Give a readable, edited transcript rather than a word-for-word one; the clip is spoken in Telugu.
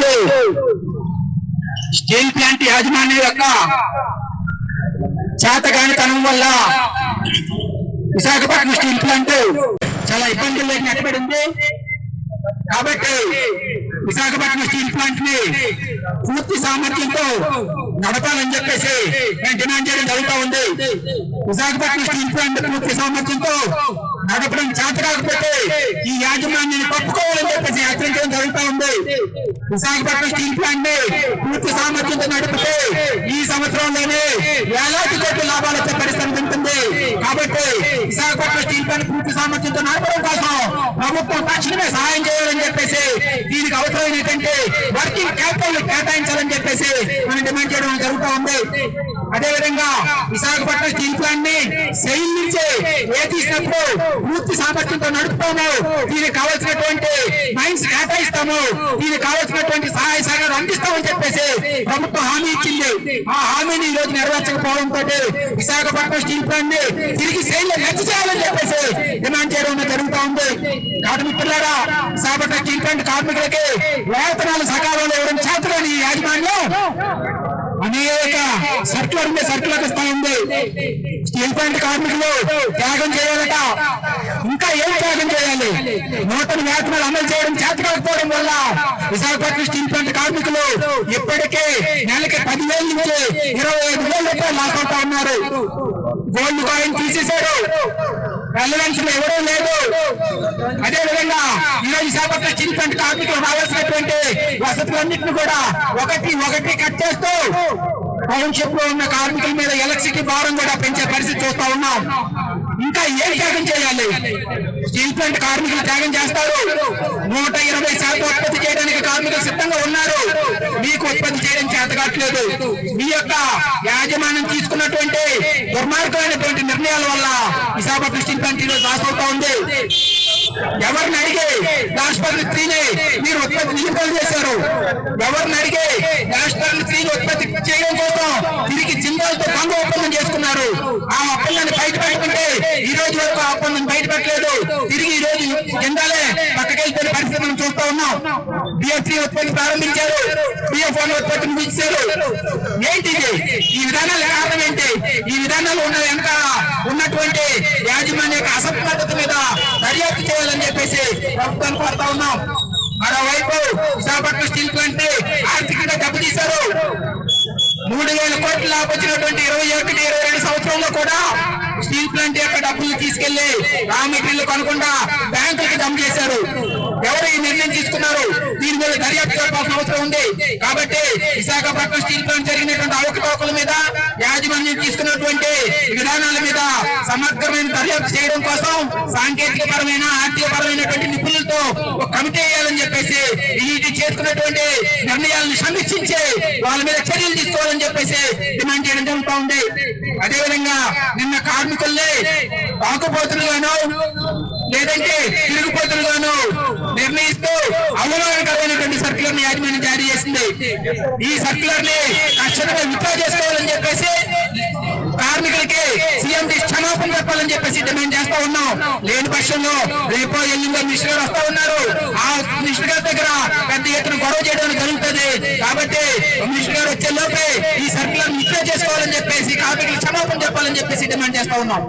ఏంటంటే స్టీల్ ప్లాంట్ యాజమాన్యం యొక్క చేతగానితనం వల్ల విశాఖపట్నం స్టీల్ ప్లాంట్ చాలా ఇబ్బందుల్లోకి నెట్టబడింది. కాబట్టి విశాఖపట్నం స్టీల్ ప్లాంట్ ని పూర్తి సామర్థ్యంతో నడపాలని చెప్పేసి మేము డిమాండ్ చేయడం జరుగుతూ ఉంది. విశాఖపట్నం స్టీల్ ప్లాంట్ పూర్తి సామర్థ్యంతో నడపడం చేత కాకపోతే ఈ యాజమాన్యాన్ని పప్పుకోవాలని చెప్పేసి హెచ్చరించడం జరుగుతూ ఉంది. విశాఖపట్నం స్టీల్ ప్లాంట్ ని పూర్తి సామర్థ్యంతో నడిపితే ఈ సంవత్సరంలోనే వేలాది కోట్ల లాభాలు వచ్చే పరిస్థితి ఉంటుంది. కాబట్టి విశాఖపట్నం స్టీల్ ప్లాంట్ పూర్తి సామర్థ్యంతో నడపడం కోసం ప్రభుత్వం తక్షణమే సహాయం చేయాలని చెప్పేసి, దీనికి అవసరమైనటువంటి వర్కింగ్ క్యాపిటల్ కేటాయించాలని చెప్పేసి మనం డిమాండ్ చేయడం జరుగుతూ ఉంది. అదేవిధంగా విశాఖపట్నం స్టీల్ ప్లాంట్ ని సెయిల్ నుంచి ఏ తీసినప్పుడు పూర్తి సామర్థ్యంతో నడుపుతాము, దీనికి కావాల్సినటువంటి మైన్స్ కేటాయిస్తాము, దీనికి కావాల్సినటువంటి సహాయ సహకారం అందిస్తామని చెప్పేసి ప్రభుత్వం హామీ ఇచ్చింది. ఆ హామీని ఈ రోజు నెరవేర్చకపోవడంతో విశాఖపట్నం స్టీల్ ప్లాంట్ ని తిరిగి సెయిల్ రద్దు చేయాలని చెప్పేసి డిమాండ్ చేయడం జరుగుతూ ఉంది. కార్మికులారా, విశాఖపట్నం స్టీల్ ప్లాంట్ కార్మికులకి వేతనాలు సకాలంలో ఇవ్వడం చేతగాని ఈ యాజమాన్యం అనేక సర్కులకు ఇస్తా ఉంది. స్టీల్ ప్లాంట్ కార్మికులు త్యాగం చేయాలట. ఇంకా ఏం త్యాగం చేయాలి? నూతన వేతనాలు అమలు చేయడం చేత కాకపోవడం వల్ల విశాఖపట్నం స్టీల్ ప్లాంట్ కార్మికులు ఇప్పటికే నెలకి 10,000 నుంచి 25,000 రూపాయలు లాస్ అవుతా ఉన్నారు. గోల్డ్ కాయిన్ తీసేశారు, రెలవెన్స్ ఇవ్వడం లేదు. అదేవిధంగా ఈరోజు విశాఖపట్నం స్టీల్ ప్లాంట్ కార్మికులు రావాల్సినటువంటి వసతులన్నింటినీ కూడా ఒకటి కట్ చేస్తూ టౌన్షిప్ లో ఉన్న కార్మికుల మీద ఎలక్ట్రిసిటీ భారం కూడా పెంచే పరిస్థితి చూస్తా ఉన్నాం. ఇంకా ఏం త్యాగం చేయాలి? స్టీల్ ప్లాంట్ కార్మికులు త్యాగం చేస్తారు. 120% ఉత్పత్తి చేయడానికి కార్మికులు సిద్ధంగా ఉన్నారు. మీకు ఉత్పత్తి చేయడం చేత కావట్లేదు. మీ యొక్క యాజమాన్యం తీసుకున్నటువంటి దుర్మార్గమైనటువంటి నిర్ణయాల వల్ల విశాఖపట్నం స్టీల్ ప్లాంట్ ఈరోజు లాస్ అవుతా ఉంది. ఎవరిని అడిగి రాష్ట్రపతి 3ని మీరు ఉత్పత్తి నిలుపుదల చేశారు? ఎవరిని అడిగి రాష్ట్రపతి 3ని ఉత్పత్తి చేయడం కోసం తిరిగి జిందాల్తో భంగ ఒప్పందం చేసుకున్నారు? ఆ ఒప్పందాన్ని బయట పెట్టుకుంటే ఈ రోజు వరకు ఆ ఒప్పందం బయట పెట్టలేదు. తిరిగి ఈ రోజు జిందాలే పక్కకెళ్ళిపోయిన పరిస్థితి మనం చూస్తా ఉన్నాం. BF3 ఉత్పత్తి ప్రారంభించారు, BF1 ఉత్పత్తి ముగించారు. ఏంటిది? ఈ విధానాల కారణం ఏంటి? ఈ విధానాలు ఉన్న వెనక ఉన్నటువంటి యాజమాన్య యొక్క అసమర్థత మీద దర్యాప్తు చేయాలని చెప్పేసి ప్రభుత్వాన్ని కోరుతా ఉన్నాం. మరోవైపు విశాఖపట్నం స్టీల్ ప్లాంట్ ఆర్థికంగా దెబ్బతీశారు. 3,000 కోట్ల లాభం వచ్చినటువంటి 21-22 సంవత్సరంలో కూడా స్టీల్ ప్లాంట్ యొక్క డబ్బులు తీసుకెళ్లి రా మెటీరియల్ కొనకుండా బ్యాంకులకు జమ చేశారు. ఎవరు ఈ నిర్ణయం తీసుకున్నారు? దీని మీద దర్యాప్తు జరపాల్సిన అవసరం ఉంది. కాబట్టి విశాఖపట్నం స్టీల్ ప్లాంట్ జరిగినటువంటి అవకతవకల మీద, యాజమాన్యం తీసుకున్నటువంటి విధానాల మీద సమగ్రమైన దర్యాప్తు చేయడం కోసం సాంకేతిక పరమైన, ఆర్థిక పరమైనటువంటి నిపుణులతో ఒక కమిటీ వేయాలని చెప్పేసి ఇది చేసుకున్నటువంటి నిర్ణయాలను సమీక్షించి వాళ్ళ మీద చర్యలు తీసుకోవాలని చెప్పేసి డిమాండ్ చేయడం జరుగుతూ ఉంది. అదేవిధంగా నిన్న కార్మికుల్ని ఆకుపోతులుగాను లేదంటే తిరుగుపోతులుగాను నిర్ణయిస్తూ అవమానకరమైనటువంటి సర్క్యులర్ ని యాజమాన్యం జారీ చేసింది. ఈ సర్క్యులర్ ని తక్షణమే విత్డ్రా చేసుకోవాలని చెప్పేసి కార్మికులకి సీఎండి క్షమాపణ చెప్పాలని చెప్పేసి డిమాండ్ చేస్తా ఉన్నాం. లేని పక్షంలో రేపో ఎల్లుండో మినిస్టర్ గారు వస్తా ఉన్నారు. ఆ మినిస్టర్ గారి దగ్గర పెద్ద ఎత్తున గొడవ చేయడానికి జరుగుతుంది. కాబట్టి మినిస్టర్ గారు వచ్చే లోపే ఈ సర్క్యులర్ విత్డ్రా చేసుకోవాలని చెప్పేసి, కార్మికులకు క్షమాపణ చెప్పాలని చెప్పేసి డిమాండ్ చేస్తా ఉన్నాం.